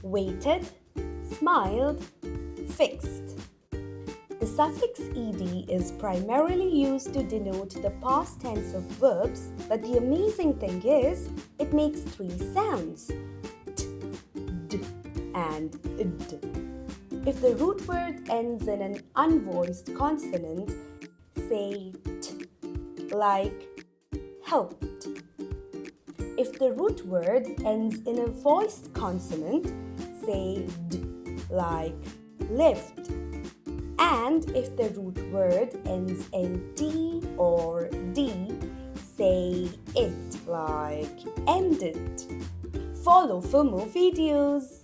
waited, smiled, fixed. The suffix ed is primarily used to denote the past tense of verbs, but the amazing thing is, it makes three sounds: t, d, and d. If the root word ends in an unvoiced consonant, say t, like helped. If the root word ends in a voiced consonant, say d, like lived. And if the root word ends in t or d, say it, like ended. Follow for more videos.